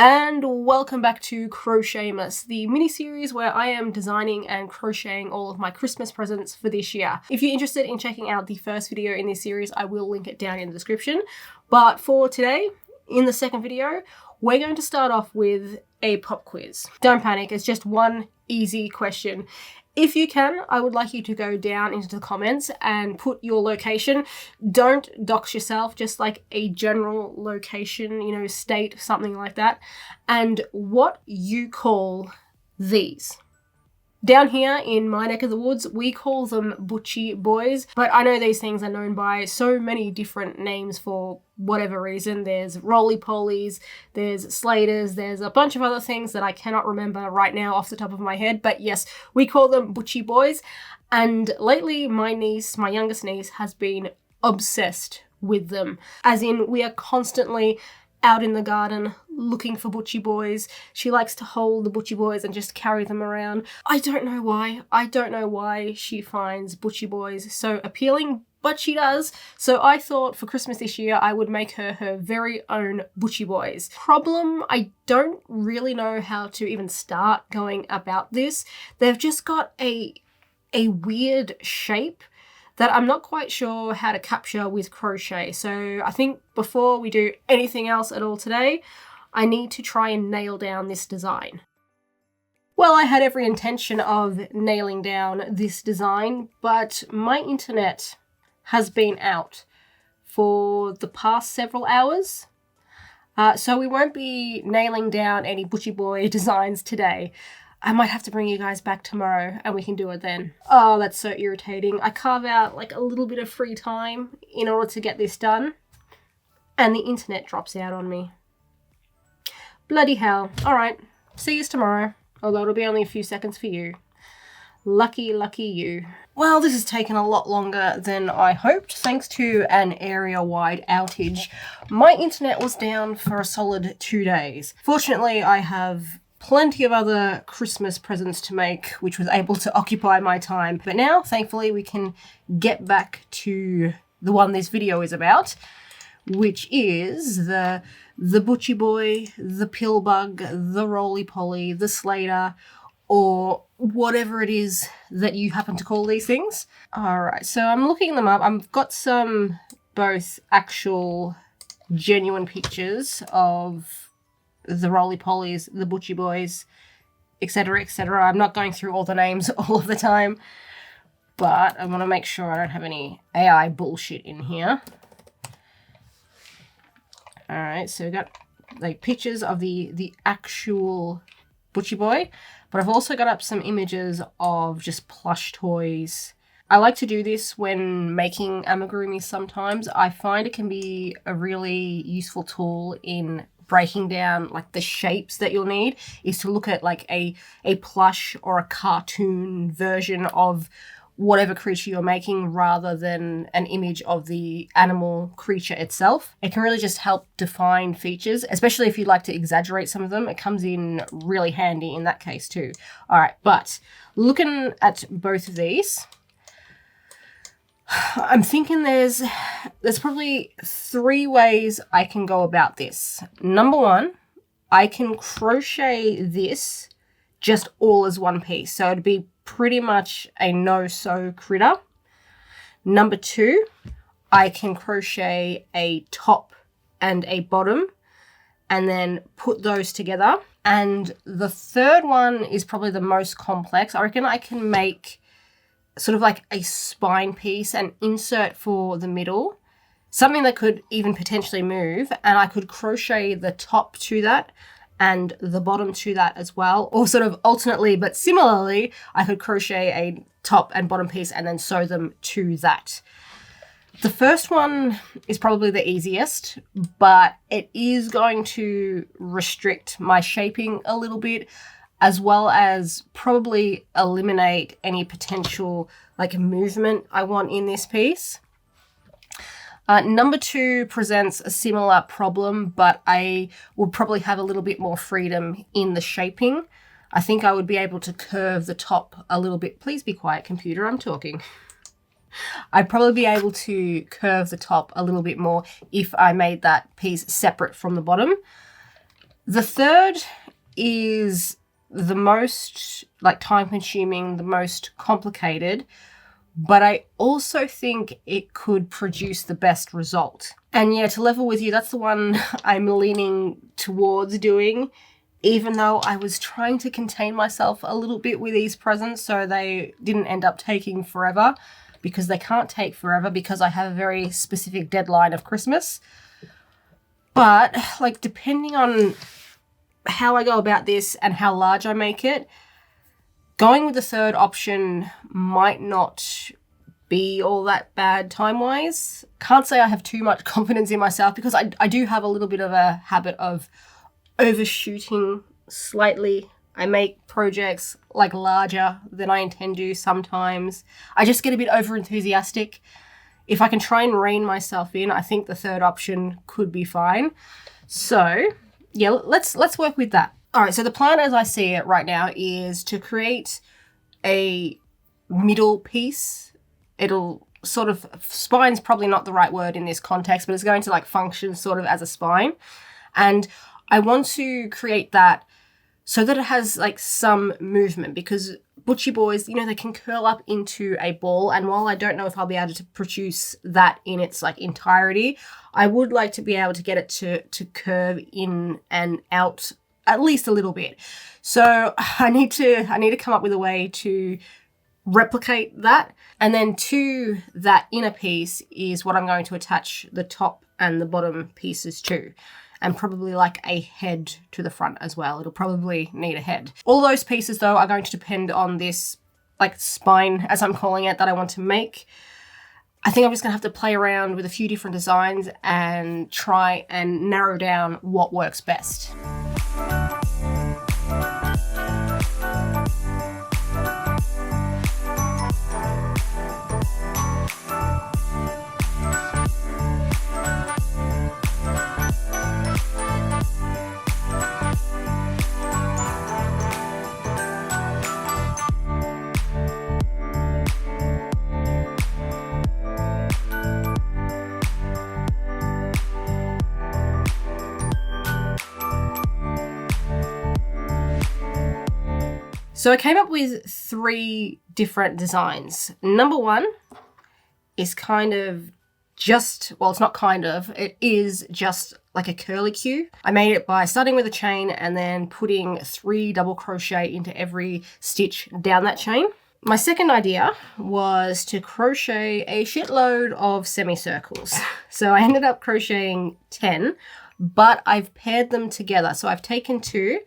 And welcome back to Crochet-mas, the mini-series where I am designing and crocheting all of my Christmas presents for this year. If you're interested in checking out the first video in this series, I will link it down in the description. But for today, in the second video, we're going to start off with a pop quiz. Don't panic, it's just one easy question. If you can, I would like you to go down into the comments and put your location. Don't dox yourself, just like a general location, you know, state, something like that. And what you call these. Down here in my neck of the woods, we call them butchyboys, but I know these things are known by so many different names for whatever reason. There's roly-polies, there's slaters, there's a bunch of other things that I cannot remember right now off the top of my head, but yes, we call them butchyboys. And lately, my niece, my youngest niece, has been obsessed with them. As in, we are constantly out in the garden looking for butchyboys. She likes to hold the butchyboys and just carry them around. I don't know why. I don't know why she finds butchyboys so appealing, but she does. So I thought for Christmas this year I would make her her very own butchyboys. Problem, I don't really know how to even start going about this. They've just got a weird shape that I'm not quite sure how to capture with crochet. So I think before we do anything else at all today, I need to try and nail down this design. Well, I had every intention of nailing down this design, but my internet has been out for the past several hours. So we won't be nailing down any butchyboy designs today. I might have to bring you guys back tomorrow and we can do it then. Oh, that's so irritating. I carve out like a little bit of free time in order to get this done, and the internet drops out on me. Bloody hell. All right, see you tomorrow. Although it'll be only a few seconds for you. Lucky, lucky you. Well, this has taken a lot longer than I hoped, thanks to an area-wide outage. My internet was down for a solid 2 days. Fortunately, I have plenty of other Christmas presents to make, which was able to occupy my time. But now, thankfully, we can get back to the one this video is about, which is the butchyboy, the pillbug, the roly-poly, the slater, or whatever it is that you happen to call these things. All right, so I'm looking them up. I've got some both actual genuine pictures of the roly-polies, the butchyboys, etc., etc. I'm not going through all the names all of the time, but I want to make sure I don't have any AI bullshit in here. All right, so we've got like pictures of the actual butchyboy, but I've also got up some images of just plush toys. I like to do this when making amigurumi sometimes. I find it can be a really useful tool in breaking down like the shapes that you'll need, is to look at like a plush or a cartoon version of whatever creature you're making rather than an image of the animal creature itself. It can really just help define features, especially if you like to exaggerate some of them. It comes in really handy in that case too. All right, but looking at both of these, I'm thinking there's probably 3 ways I can go about this. Number 1, I can crochet this just all as one piece. So it'd be pretty much a no-sew critter. Number 2, I can crochet a top and a bottom and then put those together. And the third one is probably the most complex. I reckon I can make sort of like a spine piece and insert for the middle, something that could even potentially move, and I could crochet the top to that and the bottom to that as well, or sort of alternately but similarly, I could crochet a top and bottom piece and then sew them to that. The first one is probably the easiest, but it is going to restrict my shaping a little bit, as well as probably eliminate any potential like movement I want in this piece. Number 2 presents a similar problem, but I would probably have a little bit more freedom in the shaping. I think I would be able to curve the top a little bit. Please be quiet, computer, I'm talking. I'd probably be able to curve the top a little bit more if I made that piece separate from the bottom. The third is the most like time consuming, the most complicated, but I also think it could produce the best result. And yeah, to level with you, that's the one I'm leaning towards doing, even though I was trying to contain myself a little bit with these presents so they didn't end up taking forever, because they can't take forever because I have a very specific deadline of Christmas. But like, depending on how I go about this and how large I make it, going with the third option might not be all that bad time-wise. Can't say I have too much confidence in myself, because I do have a little bit of a habit of overshooting slightly. I make projects like larger than I intend to sometimes. I just get a bit over enthusiastic. If I can try and rein myself in, I think the third option could be fine. So yeah, let's work with that. All right, so the plan as I see it right now is to create a middle piece. It'll sort of, spine's probably not the right word in this context, but it's going to like function sort of as a spine. And I want to create that so that it has like some movement, because butchy boys, you know, they can curl up into a ball. And while I don't know if I'll be able to produce that in its like entirety, I would like to be able to get it to curve in and out at least a little bit. So I need to come up with a way to replicate that. And then to that inner piece is what I'm going to attach the top and the bottom pieces to. And probably like a head to the front as well. It'll probably need a head. All those pieces though are going to depend on this like spine, as I'm calling it, that I want to make. I think I'm just gonna have to play around with a few different designs and try and narrow down what works best. So I came up with 3 different designs. Number 1 is kind of just, well, it's not kind of, it is just like a curlicue. I made it by starting with a chain and then putting 3 double crochet into every stitch down that chain. My second idea was to crochet a shitload of semicircles. So I ended up crocheting 10, but I've paired them together. So I've taken 2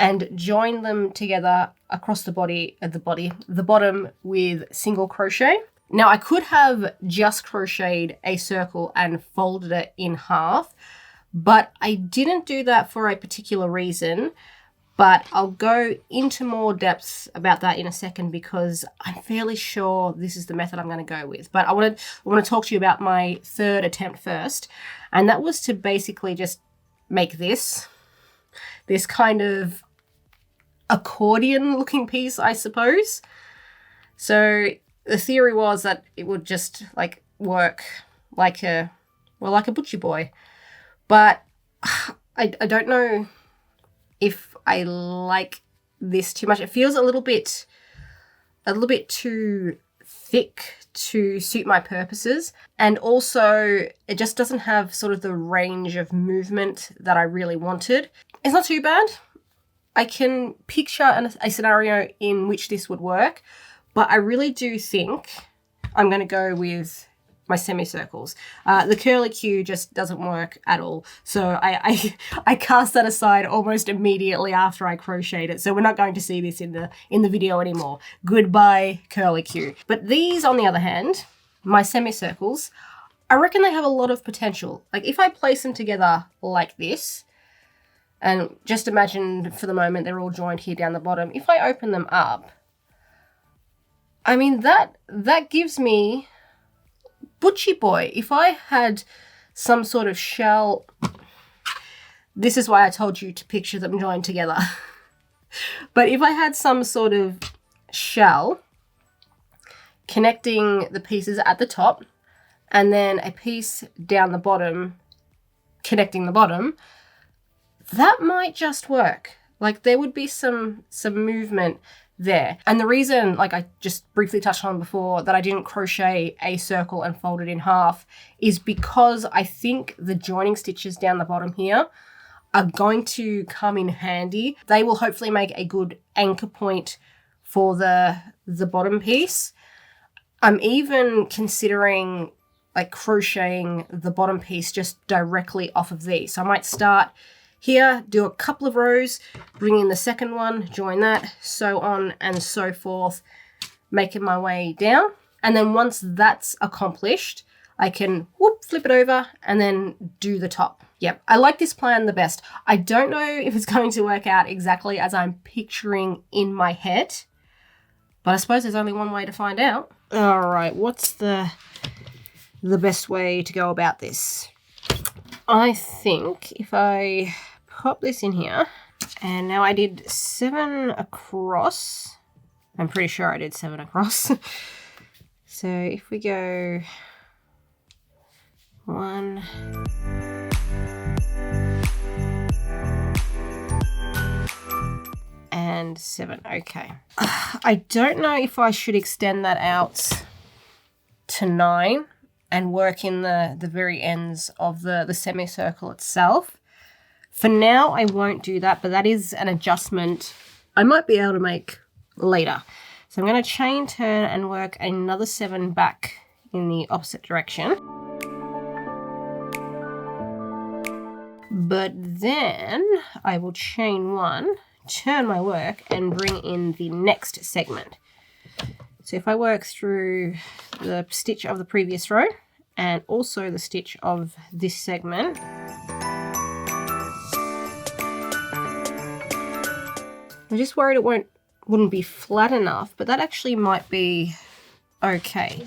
and join them together across the bottom with single crochet. Now I could have just crocheted a circle and folded it in half, but I didn't do that for a particular reason, but I'll go into more depth about that in a second, because I'm fairly sure this is the method I'm going to go with. But I want to talk to you about my third attempt first, and that was to basically just make this kind of accordion looking piece, I suppose. So the theory was that it would just like work like a butchy boy, but I don't know if I like this too much. It feels a little bit too thick to suit my purposes, and also it just doesn't have sort of the range of movement that I really wanted. It's not too bad. I can picture a scenario in which this would work, but I really do think I'm going to go with my semicircles. The curlicue just doesn't work at all. So I cast that aside almost immediately after I crocheted it. So we're not going to see this in the video anymore. Goodbye curlicue. But these, on the other hand, my semicircles, I reckon they have a lot of potential. Like if I place them together like this, and just imagine for the moment they're all joined here down the bottom. If I open them up, I mean, that gives me butchy boy. If I had some sort of shell, this is why I told you to picture them joined together. But if I had some sort of shell connecting the pieces at the top and then a piece down the bottom connecting the bottom, that might just work. Like there would be some movement there. And the reason, like I just briefly touched on before, that I didn't crochet a circle and fold it in half is because I think the joining stitches down the bottom here are going to come in handy. They will hopefully make a good anchor point for the bottom piece. I'm even considering like crocheting the bottom piece just directly off of these. So I might start here, do a couple of rows, bring in the second one, join that, so on and so forth, making my way down. And then once that's accomplished, I can flip it over and then do the top. Yep, I like this plan the best. I don't know if it's going to work out exactly as I'm picturing in my head, but I suppose there's only one way to find out. All right, what's the best way to go about this? I think if I pop this in here, and now I did 7 across. I'm pretty sure I did 7 across. So if we go 1, and 7, okay. I don't know if I should extend that out to 9 and work in the very ends of the semicircle itself. For now, I won't do that, but that is an adjustment I might be able to make later. So I'm going to chain turn and work another 7 back in the opposite direction. But then I will chain 1, turn my work, and bring in the next segment. So if I work through the stitch of the previous row and also the stitch of this segment, I'm just worried it wouldn't be flat enough, but that actually might be okay.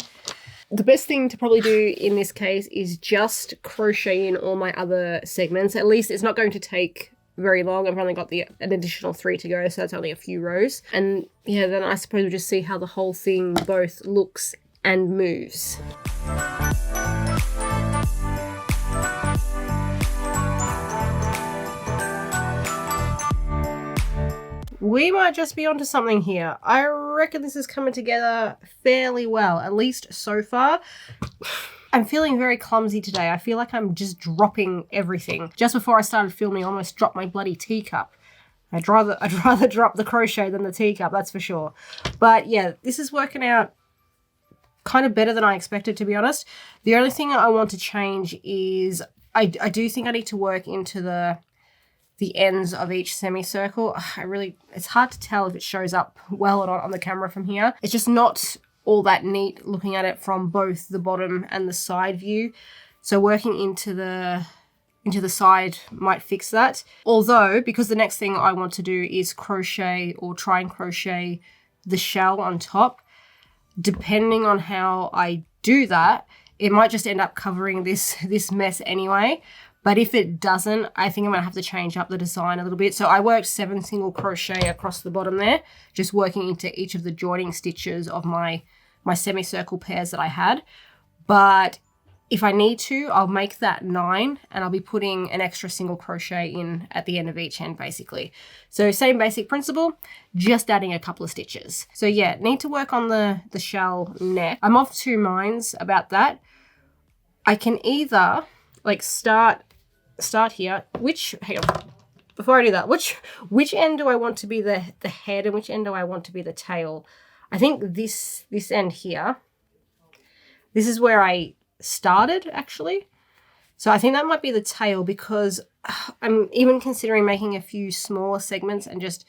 The best thing to probably do in this case is just crochet in all my other segments. At least it's not going to take very long. I've only got an additional 3 to go, so that's only a few rows. And yeah, then I suppose we'll just see how the whole thing both looks and moves. We might just be onto something here. I reckon this is coming together fairly well, at least so far. I'm feeling very clumsy today. I feel like I'm just dropping everything. Just before I started filming, I almost dropped my bloody teacup. I'd rather drop the crochet than the teacup, that's for sure. But yeah, this is working out kind of better than I expected, to be honest. The only thing I want to change is I do think I need to work into the ends of each semicircle. It's hard to tell if it shows up well or not on the camera from here. It's just not all that neat looking at it from both the bottom and the side view. So working into the side might fix that. Although, because the next thing I want to do is crochet or try and crochet the shell on top, depending on how I do that, it might just end up covering this mess anyway. But if it doesn't, I think I'm going to have to change up the design a little bit. So I worked 7 single crochet across the bottom there, just working into each of the joining stitches of my semicircle pairs that I had. But if I need to, I'll make that 9 and I'll be putting an extra single crochet in at the end of each end, basically. So same basic principle, just adding a couple of stitches. So yeah, need to work on the shell neck. I'm of 2 minds about that. I can either like start here, hang on, before I do that, which end do I want to be the head and which end do I want to be the tail? I think this end here, this is where I started actually. So I think that might be the tail, because I'm even considering making a few smaller segments and just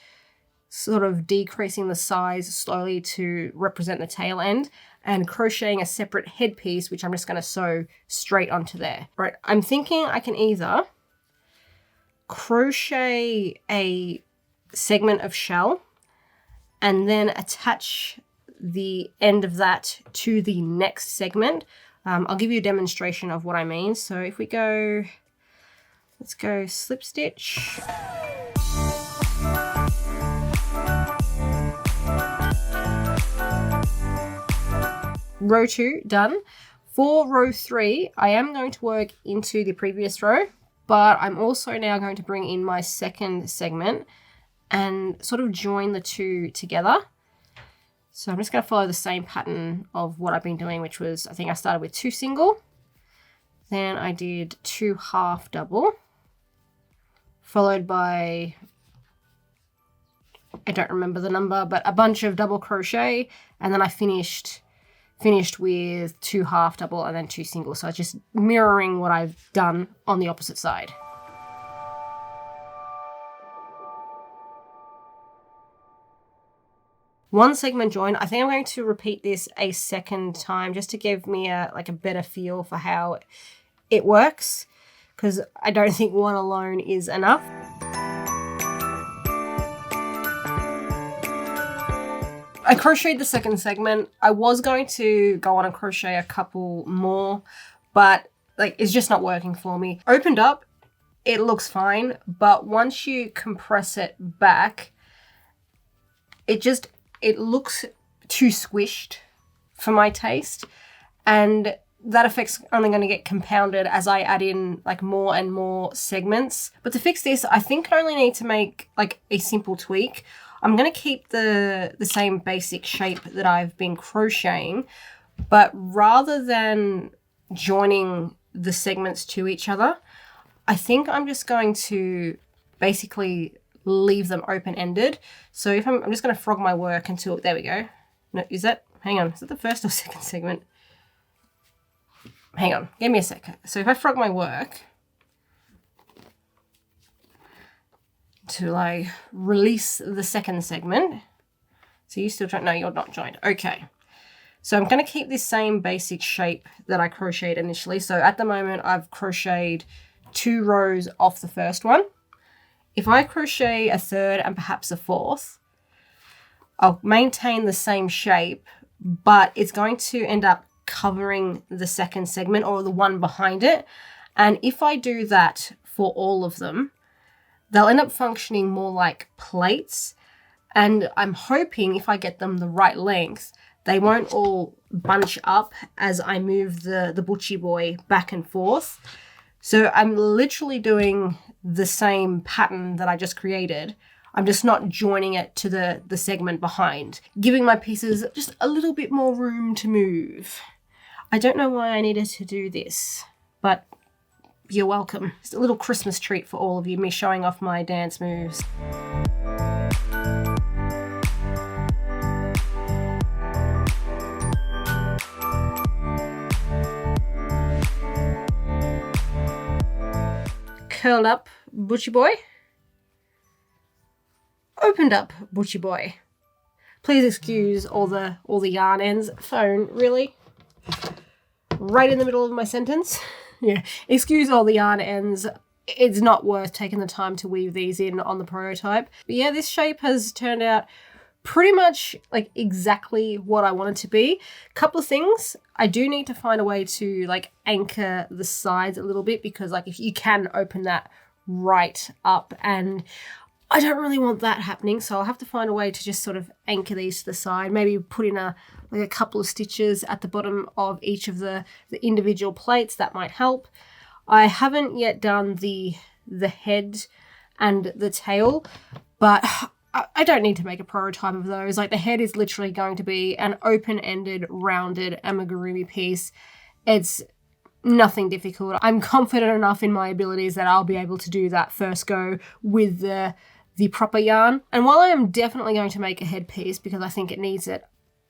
sort of decreasing the size slowly to represent the tail end, and crocheting a separate headpiece, which I'm just going to sew straight onto there. Right, I'm thinking I can either crochet a segment of shell and then attach the end of that to the next segment. I'll give you a demonstration of what I mean. So if we go, let's go slip stitch. Row 2, done. For row 3, I am going to work into the previous row but I'm also now going to bring in my second segment and sort of join the two together. So I'm just going to follow the same pattern of what I've been doing, which was, I think I started with 2 single, then I did 2 half double, followed by, I don't remember the number, but a bunch of double crochet, and then I finished with 2 half double and then 2 single. So it's just mirroring what I've done on the opposite side. One segment joined. I think I'm going to repeat this a second time just to give me a better feel for how it works, because I don't think one alone is enough. I crocheted the second segment. I was going to go on and crochet a couple more, but it's just not working for me. Opened up, it looks fine, but once you compress it back, it looks too squished for my taste, and that effect's only going to get compounded as I add in more and more segments. But to fix this, I think I only need to make a simple tweak. I'm going to keep the same basic shape that I've been crocheting, but rather than joining the segments to each other, I think I'm just going to basically leave them open-ended. So if I'm just going to frog my work until, there we go. No, hang on, is that the first or second segment? Hang on, give me a sec. So if I frog my work to release the second segment, so you still joined? No, you're not joined. Okay. So I'm going to keep this same basic shape that I crocheted initially. So at the moment, I've crocheted 2 rows off the first one. If I crochet a third and perhaps a fourth, I'll maintain the same shape, but it's going to end up covering the second segment or the one behind it. And if I do that for all of them, they'll end up functioning more like plates. And I'm hoping if I get them the right length, they won't all bunch up as I move the butchy boy back and forth. So I'm literally doing the same pattern that I just created. I'm just not joining it to the segment behind, giving my pieces just a little bit more room to move. I don't know why I needed to do this, but you're welcome. It's a little Christmas treat for all of you, me showing off my dance moves. Curled up butchy boy. Opened up butchy boy. Please excuse all the yarn ends. Phone, really? Right in the middle of my sentence. Yeah, excuse all the yarn ends. It's not worth taking the time to weave these in on the prototype. But yeah, this shape has turned out pretty much exactly what I want it to be. Couple of things. I do need to find a way to anchor the sides a little bit, because if you can open that right up, and I don't really want that happening, so I'll have to find a way to just sort of anchor these to the side, maybe put in a couple of stitches at the bottom of each of the individual plates. That might help. I haven't yet done the head and the tail, but I don't need to make a prototype of those. The head is literally going to be an open-ended, rounded amigurumi piece. It's nothing difficult. I'm confident enough in my abilities that I'll be able to do that first go with the proper yarn. And while I am definitely going to make a head piece because I think it needs it,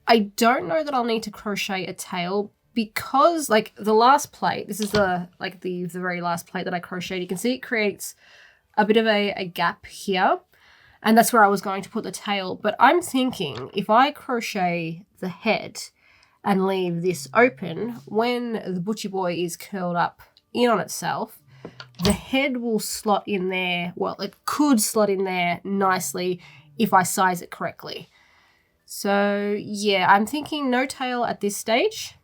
I don't know that I'll need to crochet a tail, because the last plate, this is the very last plate that I crocheted, you can see it creates a bit of a gap here. And that's where I was going to put the tail. But I'm thinking if I crochet the head and leave this open, when the butchy boy is curled up in on itself, the head will slot in there. Well, it could slot in there nicely if I size it correctly. So yeah, I'm thinking no tail at this stage.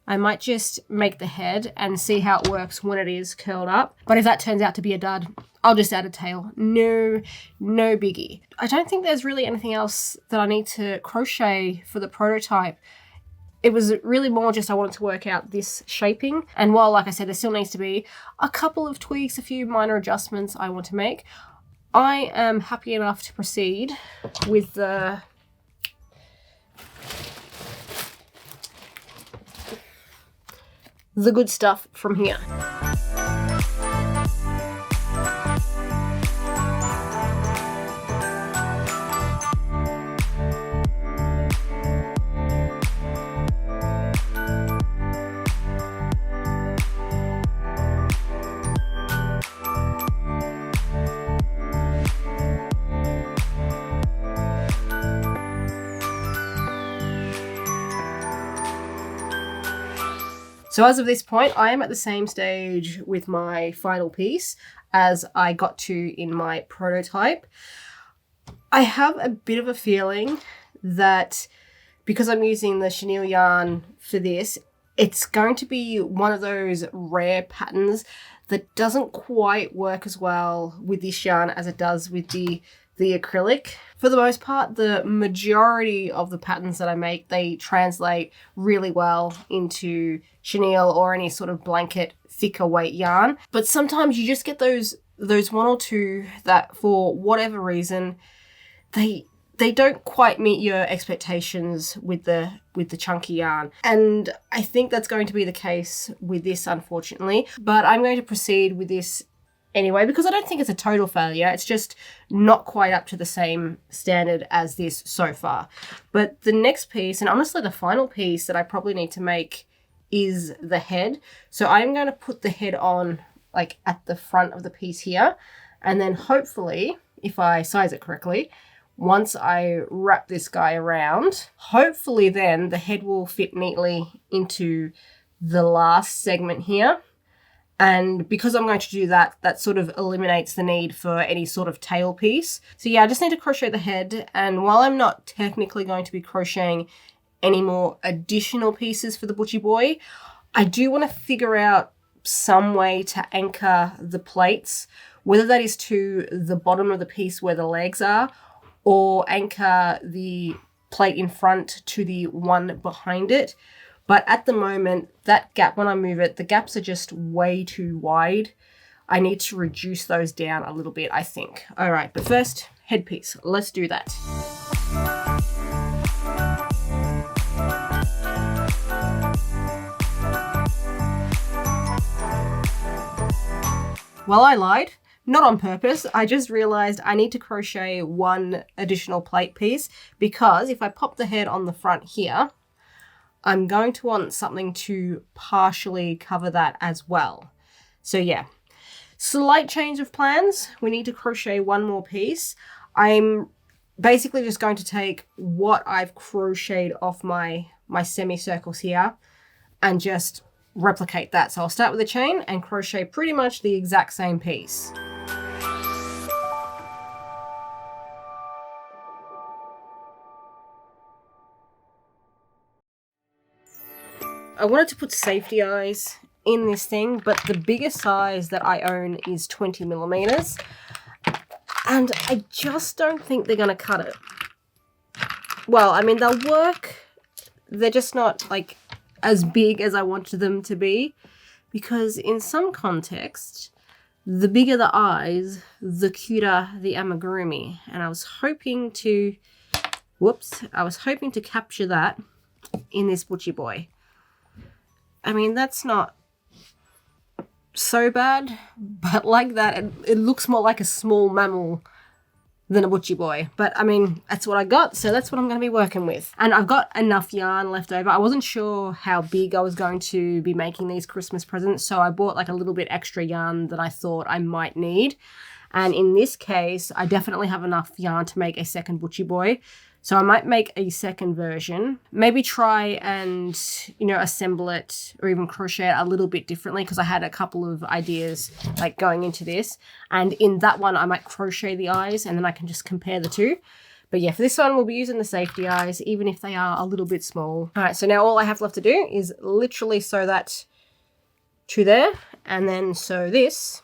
I might just make the head and see how it works when it is curled up. But if that turns out to be a dud, I'll just add a tail. No biggie. I don't think there's really anything else that I need to crochet for the prototype. it was really more just I wanted to work out this shaping. And while, like I said, there still needs to be a couple of tweaks, a few minor adjustments I want to make, I am happy enough to proceed with the good stuff from here. So as of this point, I am at the same stage with my final piece as I got to in my prototype. I have a bit of a feeling that because I'm using the chenille yarn for this, it's going to be one of those rare patterns that doesn't quite work as well with this yarn as it does with the acrylic. For the most part, the majority of the patterns that I make, they translate really well into chenille or any sort of blanket thicker weight yarn. But sometimes you just get those one or two that for whatever reason, they don't quite meet your expectations with the chunky yarn. And I think that's going to be the case with this, unfortunately. But I'm going to proceed with this anyway, because I don't think it's a total failure. It's just not quite up to the same standard as this so far. But the next piece, and honestly the final piece that I probably need to make, is the head. So I'm going to put the head on like at the front of the piece here. And then hopefully, if I size it correctly, once I wrap this guy around, hopefully then the head will fit neatly into the last segment here. And because I'm going to do that, that sort of eliminates the need for any sort of tail piece. So yeah, I just need to crochet the head. And while I'm not technically going to be crocheting any more additional pieces for the butchy boy, I do want to figure out some way to anchor the plates, whether that is to the bottom of the piece where the legs are, or anchor the plate in front to the one behind it. But at the moment, that gap, when I move it, the gaps are just way too wide. I need to reduce those down a little bit, I think. All right, but first, headpiece. Let's do that. Well, I lied. Not on purpose. I just realized I need to crochet one additional plate piece because if I pop the head on the front here, I'm going to want something to partially cover that as well. So yeah, slight change of plans. We need to crochet one more piece. I'm basically just going to take what I've crocheted off my semicircles here and just replicate that. So I'll start with a chain and crochet pretty much the exact same piece. I wanted to put safety eyes in this thing, but the biggest size that I own is 20 millimeters. And I just don't think they're going to cut it. Well, I mean, they'll work. They're just not like as big as I wanted them to be, because in some context, the bigger the eyes, the cuter the amigurumi. And I was hoping to, I was hoping to capture that in this butchy boy. I mean, that's not so bad, but like that, it looks more like a small mammal than a butchy boy. But I mean, that's what I got, so that's what I'm going to be working with. And I've got enough yarn left over. I wasn't sure how big I was going to be making these Christmas presents, so I bought like a little bit extra yarn that I thought I might need. And in this case, I definitely have enough yarn to make a second butchy boy. So I might make a second version, maybe try and, assemble it or even crochet it a little bit differently, because I had a couple of ideas like going into this. And in that one, I might crochet the eyes and then I can just compare the two. But yeah, for this one, we'll be using the safety eyes, even if they are a little bit small. All right, so now all I have left to do is literally sew that to there and then sew this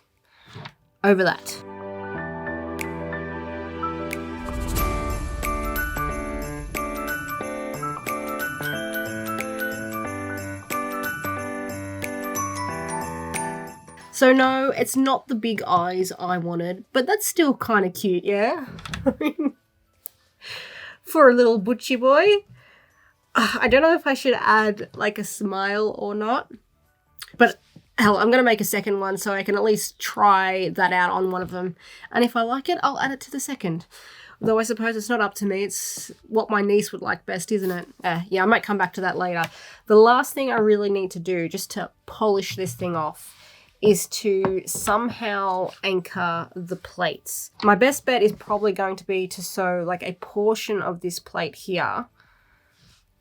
over that. So no, it's not the big eyes I wanted, but that's still kind of cute, yeah? I mean, for a little butchy boy. I don't know if I should add like a smile or not, but hell, I'm going to make a second one so I can at least try that out on one of them. And if I like it, I'll add it to the second. Though I suppose it's not up to me. It's what my niece would like best, isn't it? Yeah, I might come back to that later. The last thing I really need to do, just to polish this thing off, is to somehow anchor the plates. My best bet is probably going to be to sew like a portion of this plate here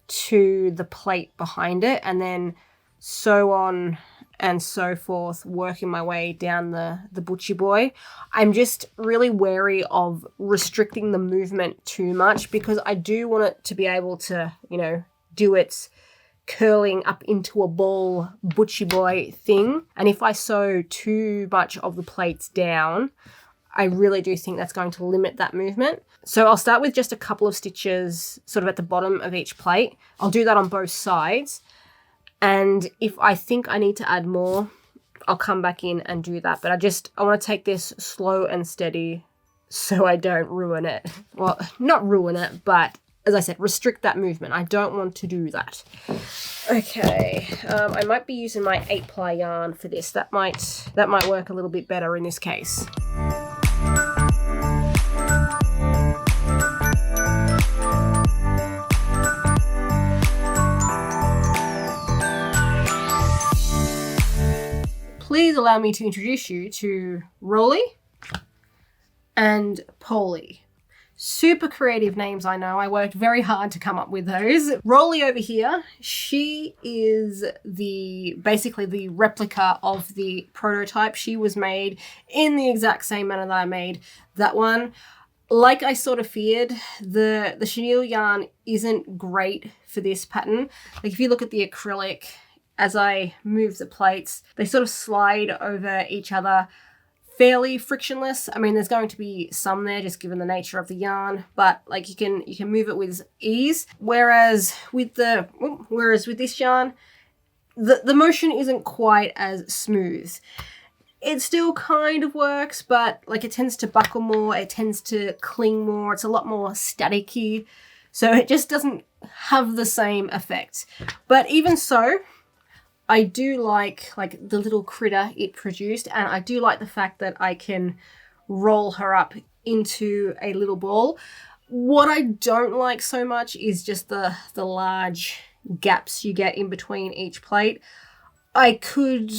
to the plate behind it, and then sew on and so forth, working my way down the butchy boy. I'm just really wary of restricting the movement too much because I do want it to be able to, you know, do its curling up into a ball butchy boy thing. And if I sew too much of the plates down, I really do think that's going to limit that movement. So I'll start with just a couple of stitches sort of at the bottom of each plate. I'll do that on both sides. And if I think I need to add more, I'll come back in and do that. But I want to take this slow and steady so I don't ruin it. Well, not ruin it, but as I said, restrict that movement. I don't want to do that. Okay, I might be using my 8-ply yarn for this. That might work a little bit better in this case. Please allow me to introduce you to Rolly and Polly. Super creative names, I know. I worked very hard to come up with those. Rolly over here, she is basically the replica of the prototype. She was made in the exact same manner that I made that one. Like I sort of feared, the chenille yarn isn't great for this pattern. Like if you look at the acrylic, as I move the plates, they sort of slide over each other fairly frictionless. I mean, there's going to be some there just given the nature of the yarn, but like you can move it with ease. Whereas with this yarn, the motion isn't quite as smooth. It still kind of works, but like it tends to buckle more, it tends to cling more, it's a lot more staticky. So it just doesn't have the same effect. But even so, I do like the little critter it produced, and I do like the fact that I can roll her up into a little ball. What I don't like so much is just the large gaps you get in between each plate. I could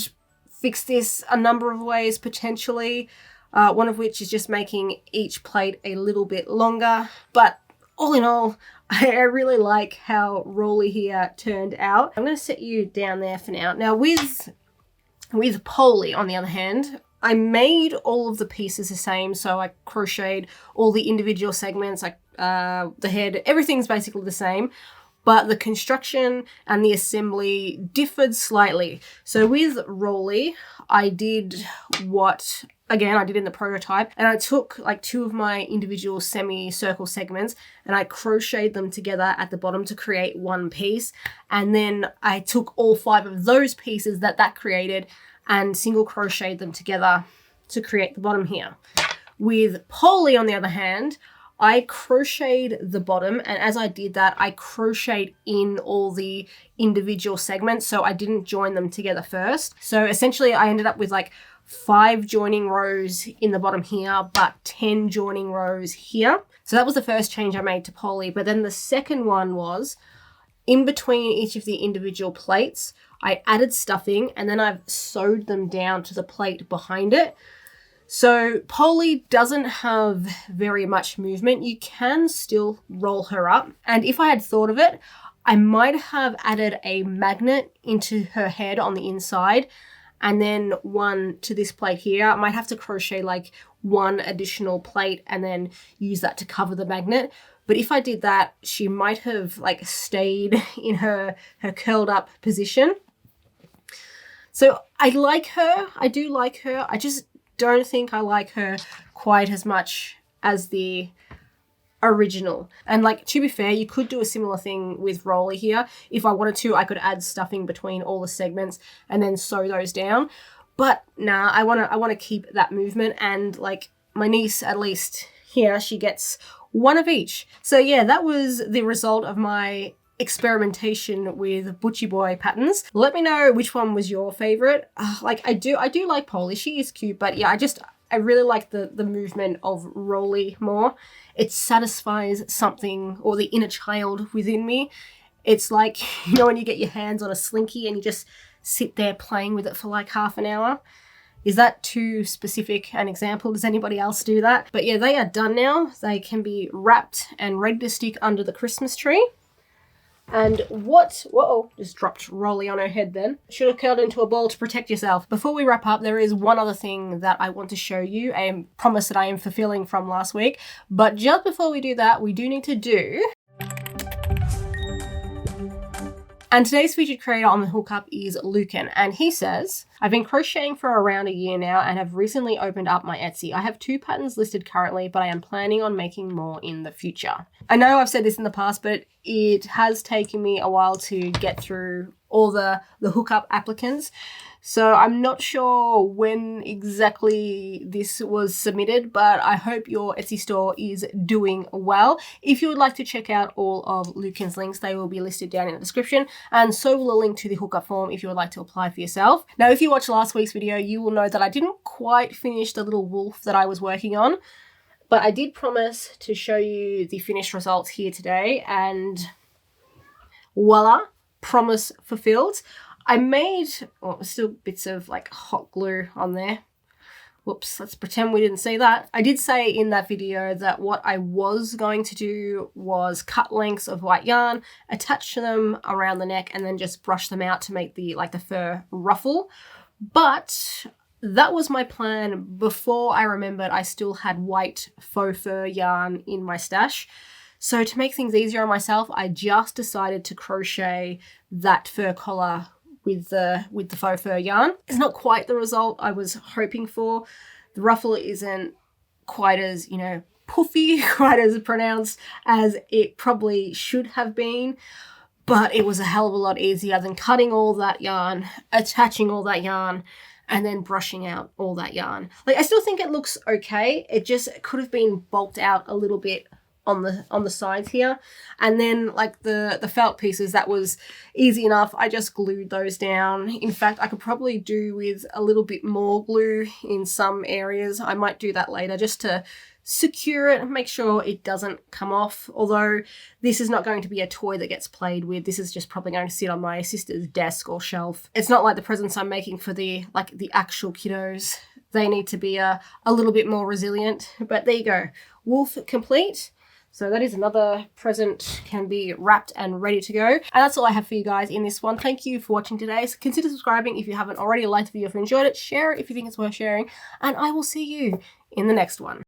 fix this a number of ways potentially, one of which is just making each plate a little bit longer, but all in all, I really like how Rolly here turned out. I'm going to set you down there for now. Now with Polly, on the other hand, I made all of the pieces the same. So I crocheted all the individual segments, like the head, everything's basically the same. But the construction and the assembly differed slightly. So with Rolly, I did what, again, I did in the prototype, and I took like 2 of my individual semi-circle segments and I crocheted them together at the bottom to create one piece. And then I took all 5 of those pieces that created and single crocheted them together to create the bottom here. With Polly, on the other hand, I crocheted the bottom, and as I did that, I crocheted in all the individual segments, so I didn't join them together first. So essentially I ended up with like 5 joining rows in the bottom here, but 10 joining rows here. So that was the first change I made to Polly. But then the second one was, in between each of the individual plates, I added stuffing, and then I've sewed them down to the plate behind it. So Polly doesn't have very much movement. You can still roll her up. And if I had thought of it, I might have added a magnet into her head on the inside, and then one to this plate here. I might have to crochet like 1 additional plate and then use that to cover the magnet. But if I did that, she might have like stayed in her curled up position. So I like her. I do like her. I just don't think I like her quite as much as the original. And like, to be fair, you could do a similar thing with Rolly here. If I wanted to, I could add stuffing between all the segments and then sew those down. But nah, I wanna keep that movement, and like my niece, at least here, she gets one of each. So yeah, that was the result of my experimentation with butchyboy patterns. Let me know which one was your favorite. Like I do like Polly, she is cute, but yeah, I really like the movement of Rolly more. It satisfies something, or the inner child within me. It's like, you know, when you get your hands on a slinky and you just sit there playing with it for like half an hour. Is that too specific an example? Does anybody else do that? But yeah, they are done now. They can be wrapped and ready to stick under the Christmas tree. And whoa, just dropped Rolly on her head then. Should have curled into a ball to protect yourself. Before we wrap up, there is one other thing that I want to show you, a promise that I am fulfilling from last week. But just before we do that, we do need to do... And today's featured creator on the hookup is Lucan, and he says, I've been crocheting for around a year now and have recently opened up my Etsy. I have 2 patterns listed currently, but I am planning on making more in the future. I know I've said this in the past, but it has taken me a while to get through all the hookup applicants. So I'm not sure when exactly this was submitted, but I hope your Etsy store is doing well. If you would like to check out all of Lucan's links, they will be listed down in the description, and so will a link to the hookup form if you would like to apply for yourself. Now, if you watched last week's video, you will know that I didn't quite finish the little wolf that I was working on, but I did promise to show you the finished results here today, and voila, promise fulfilled. I made, still bits of like hot glue on there. Whoops, let's pretend we didn't see that. I did say in that video that what I was going to do was cut lengths of white yarn, attach them around the neck, and then just brush them out to make the fur ruffle. But that was my plan before I remembered I still had white faux fur yarn in my stash. So to make things easier on myself, I just decided to crochet that fur collar with the faux fur yarn. It's not quite the result I was hoping for. The ruffle isn't quite as, puffy, quite as pronounced as it probably should have been, but it was a hell of a lot easier than cutting all that yarn, attaching all that yarn, and then brushing out all that yarn. Like, I still think it looks okay. It just could have been bulked out a little bit on the sides here. And then like the felt pieces, that was easy enough. I just glued those down. In fact, I could probably do with a little bit more glue in some areas. I might do that later just to secure it and make sure it doesn't come off. Although this is not going to be a toy that gets played with. This is just probably going to sit on my sister's desk or shelf. It's not like the presents I'm making for the actual kiddos. They need to be a little bit more resilient. But there you go. Wolf complete. So that is another present, can be wrapped and ready to go. And that's all I have for you guys in this one. Thank you for watching today. So consider subscribing if you haven't already. Like the video if you enjoyed it. Share it if you think it's worth sharing. And I will see you in the next one.